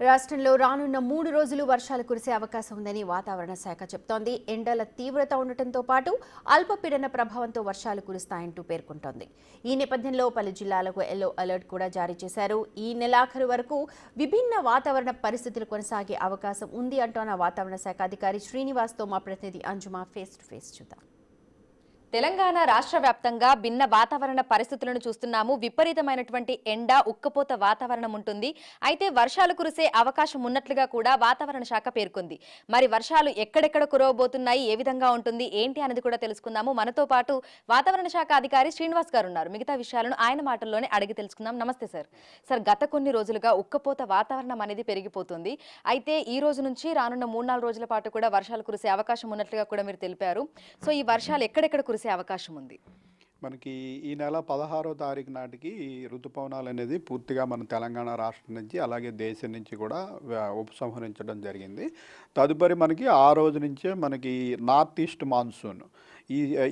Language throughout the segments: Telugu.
రాష్ట్రంలో రానున్న 3 రోజులు వర్షాలు కురిసే అవకాశం ఉందని వాతావరణ శాఖ చెబుతోంది. ఎండల తీవ్రత ఉండటంతో పాటు అల్పపీడన ప్రభావంతో వర్షాలు కురుస్తాయంటూ పేర్కొంటోంది. ఈ నేపథ్యంలో పలు జిల్లాలకు ఎల్లో అలర్ట్ కూడా జారీ చేశారు. ఈ నెలాఖరు వరకు విభిన్న వాతావరణ పరిస్థితులు కొనసాగే అవకాశం ఉంది అంటోన్న వాతావరణ శాఖ అధికారి శ్రీనివాస్తో మా ప్రతినిధి అంజుమా ఫేస్ టు ఫేస్ చూద్దాం. తెలంగాణ రాష్ట్ర వ్యాప్తంగా భిన్న వాతావరణ పరిస్థితులను చూస్తున్నాము. విపరీతమైనటువంటి ఎండ, ఉక్కపోత వాతావరణం ఉంటుంది. అయితే వర్షాలు కురిసే అవకాశం ఉన్నట్లుగా కూడా వాతావరణ శాఖ పేర్కొంది. మరి వర్షాలు ఎక్కడెక్కడ కురవబోతున్నాయి, ఏ విధంగా ఉంటుంది, ఏంటి అనేది కూడా తెలుసుకుందాము. మనతో పాటు వాతావరణ శాఖ అధికారి శ్రీనివాస్ గారు ఉన్నారు. మిగతా విషయాలను ఆయన మాటల్లోనే అడిగి తెలుసుకుందాం. నమస్తే సార్. సార్, గత కొన్ని రోజులుగా ఉక్కపోత వాతావరణం అనేది పెరిగిపోతుంది. అయితే ఈ రోజు నుంచి రానున్న 3-4 రోజుల పాటు కూడా వర్షాలు కురిసే అవకాశం ఉన్నట్లుగా కూడా మీరు తెలిపారు. సో ఈ వర్షాలు ఎక్కడెక్కడ కురిసే అవకాశం ఉంది? మనకి ఈ నెల 16వ తారీఖు నాటికి ఋతుపవనాలు అనేది పూర్తిగా మన తెలంగాణ రాష్ట్రం నుంచి అలాగే దేశం నుంచి కూడా ఉపసంహరించడం జరిగింది. తదుపరి మనకి ఆ రోజు నుంచే మనకి నార్త్ ఈస్ట్ మాన్సూన్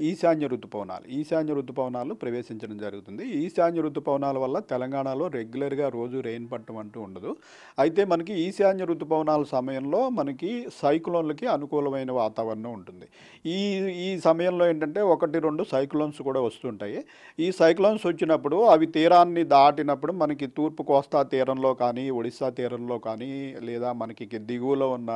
ఈశాన్య ఋతుపవనాలు ప్రవేశించడం జరుగుతుంది. ఈశాన్య ఋతుపవనాల వల్ల తెలంగాణలో రెగ్యులర్గా రోజు రెయిన్ పట్టడం అంటూ ఉండదు. అయితే మనకి ఈశాన్య ఋతుపవనాల సమయంలో మనకి సైక్లోన్లకి అనుకూలమైన వాతావరణం ఉంటుంది. ఈ సమయంలో ఏంటంటే 1-2 సైక్లోన్స్ కూడా వస్తుంటాయి. ఈ సైక్లోన్స్ వచ్చినప్పుడు అవి తీరాన్ని దాటినప్పుడు మనకి తూర్పు కోస్తా తీరంలో కానీ, ఒడిశా తీరంలో కానీ, లేదా మనకి దిగువలో ఉన్న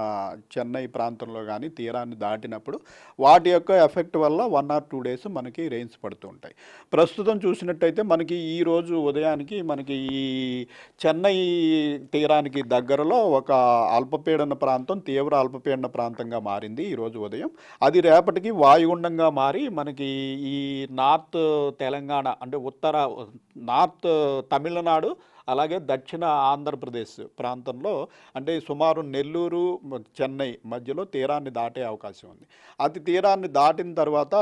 చెన్నై ప్రాంతంలో కానీ తీరాన్ని దాటినప్పుడు వాటి యొక్క ఎఫెక్ట్ వల్ల 1 or 2 days మనకి రెయిన్స్ పడుతూ ఉంటాయి. ప్రస్తుతం చూసినట్టయితే మనకి ఈ రోజు ఉదయానికి మనకి ఈ చెన్నై తీరానికి దగ్గరలో ఒక అల్పపీడన ప్రాంతం తీవ్ర అల్పపీడన ప్రాంతంగా మారింది ఈరోజు ఉదయం. అది రేపటికి వాయుగుండంగా మారి మనకి ఈ నార్త్ తెలంగాణ అంటే నార్త్ తమిళనాడు అలాగే దక్షిణ ఆంధ్రప్రదేశ్ ప్రాంతంలో అంటే సుమారు నెల్లూరు, చెన్నై మధ్యలో తీరాన్ని దాటే అవకాశం ఉంది. అది తీరాన్ని దాటిన తర్వాత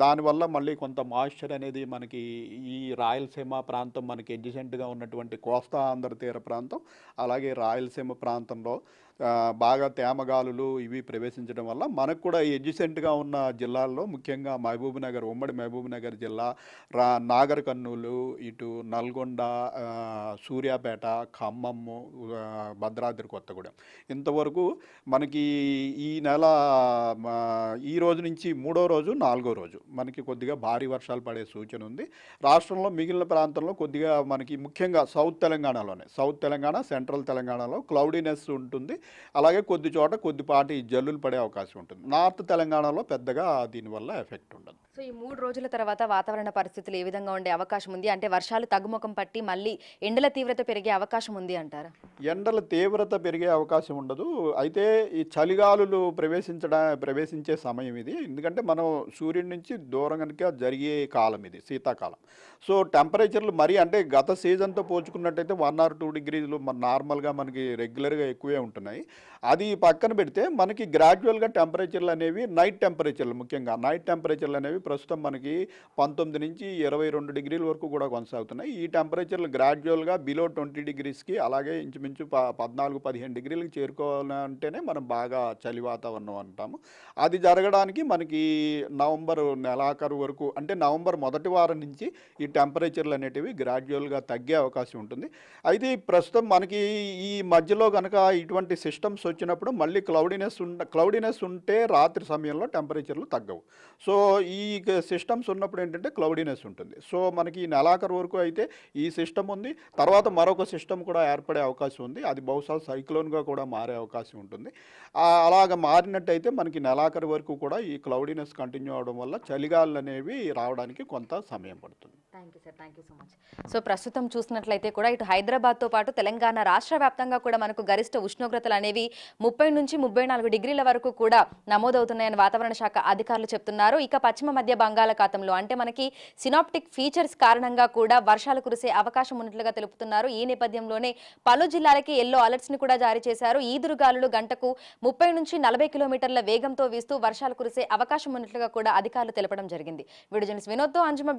దానివల్ల మళ్ళీ కొంత మాయిశ్చర్ అనేది మనకి ఈ రాయలసీమ ప్రాంతం మనకి ఎడ్జసెంట్గా ఉన్నటువంటి కోస్తా ఆంధ్ర తీర ప్రాంతం అలాగే రాయలసీమ ప్రాంతంలో బాగా తేమగాలులు ఇవి ప్రవేశించడం వల్ల మనకు కూడా ఎడ్జసెంట్గా ఉన్న జిల్లాల్లో ముఖ్యంగా మహబూబ్నగర్, ఉమ్మడి మహబూబ్నగర్ జిల్లా, నాగర్ కర్నూలు, ఇటు నల్గొండ, సూర్యాపేట, ఖమ్మము, భద్రాద్రి కొత్తగూడెం ఇంతవరకు మనకి ఈ నెల ఈ రోజు నుంచి 3వ రోజు 4వ రోజు మనకి కొద్దిగా భారీ వర్షాలు పడే సూచన ఉంది. రాష్ట్రంలో మిగిలిన ప్రాంతంలో కొద్దిగా మనకి ముఖ్యంగా సౌత్ తెలంగాణ, సెంట్రల్ తెలంగాణలో క్లౌడీనెస్ ఉంటుంది. అలాగే కొద్దిపాటి జల్లులు పడే అవకాశం ఉంటుంది. నార్త్ తెలంగాణలో పెద్దగా దీనివల్ల ఎఫెక్ట్ ఉండదు. సో ఈ 3 రోజుల తర్వాత వాతావరణ పరిస్థితులు ఏ విధంగా ఉండే అవకాశం ఉంది? అంటే వర్షాలు తగ్గుముఖం పట్టి మళ్ళీ ఎండల తీవ్రత పెరిగే అవకాశం ఉంది అంటారా? ఎండల తీవ్రత పెరిగే అవకాశం ఉండదు. అయితే ఈ చలిగాలులు ప్రవేశించే సమయం ఇది. ఎందుకంటే మనం సూర్యుడి నుంచి దూరం కనుక జరిగే కాలం ఇది, శీతాకాలం. సో టెంపరేచర్లు మరీ అంటే గత సీజన్తో పోల్చుకున్నట్టయితే 1 or 2 degrees నార్మల్గా మనకి రెగ్యులర్గా ఎక్కువే ఉంటున్నాయి. అది పక్కన పెడితే మనకి గ్రాడ్యువల్గా టెంపరేచర్లు అనేవి ముఖ్యంగా నైట్ టెంపరేచర్లు అనేవి ప్రస్తుతం మనకి 19 నుంచి 22 degrees వరకు కూడా కొనసాగుతున్నాయి. ఈ టెంపరేచర్లు గ్రాడ్యువల్గా బిలో 20 degreesకి అలాగే ఇంచుమించు 14-15 degrees చేరుకోవాలంటేనే మనం బాగా చలి వాతావరణం అంటాము. అది జరగడానికి మనకి నవంబర్ నెలాఖరు వరకు అంటే నవంబర్ మొదటి వారం నుంచి ఈ టెంపరేచర్లు అనేటివి గ్రాడ్యువల్గా తగ్గే అవకాశం ఉంటుంది. అయితే ప్రస్తుతం మనకి ఈ మధ్యలో కనుక ఇటువంటి సిస్టమ్స్ వచ్చినప్పుడు మళ్ళీ క్లౌడీనెస్ ఉంటే రాత్రి సమయంలో టెంపరేచర్లు తగ్గవు. సో ఈ సిస్టమ్స్ ఉన్నప్పుడు ఏంటంటే క్లౌడీనెస్ ఉంటుంది. సో మనకి ఈ నెలాఖరు వరకు అయితే ఈ సిస్టమ్ ఉంది. తర్వాత మరొక సిస్టమ్ కూడా ఏర్పడే అవకాశం ఉంది. అది బహుశా సైక్లోన్గా కూడా మారే అవకాశం ఉంటుంది. అలాగ మారినట్టయితే మనకి నెలాఖరు వరకు కూడా ఈ క్లౌడీనెస్ కంటిన్యూ అవడం వల్ల చలిగాలు అనేవి రావడానికి కొంత సమయం పడుతుంది. Thank you so much. So ప్రస్తుతం చూసినట్లయితే కూడా ఇటు హైదరాబాద్తో పాటు తెలంగాణ రాష్ట్ర వ్యాప్తంగా కూడా మనకు గరిష్ట ఉష్ణోగ్రతలు అనేవి 30 నుంచి 34 degrees వరకు కూడా నమోదవుతున్నాయని వాతావరణ శాఖ అధికారులు చెప్తున్నారు. ఇక పశ్చిమ మధ్య బంగాళాఖాతంలో అంటే మనకి సినాప్టిక్ ఫీచర్స్ కారణంగా కూడా వర్షాలు కురిసే అవకాశం ఉన్నట్లుగా తెలుపుతున్నారు. ఈ నేపథ్యంలోనే పలు జిల్లాలకి ఎల్లో అలర్ట్స్ ని కూడా జారీ చేశారు. ఈదురుగాలులు గంటకు 30 నుంచి 40 kilometers వేగంతో వీస్తూ వర్షాలు కురిసే అవకాశం ఉన్నట్లుగా కూడా అధికారులు తెలపడం జరిగింది. వీడియో జర్నలిస్ట్ వినోద్తో అంజుమ.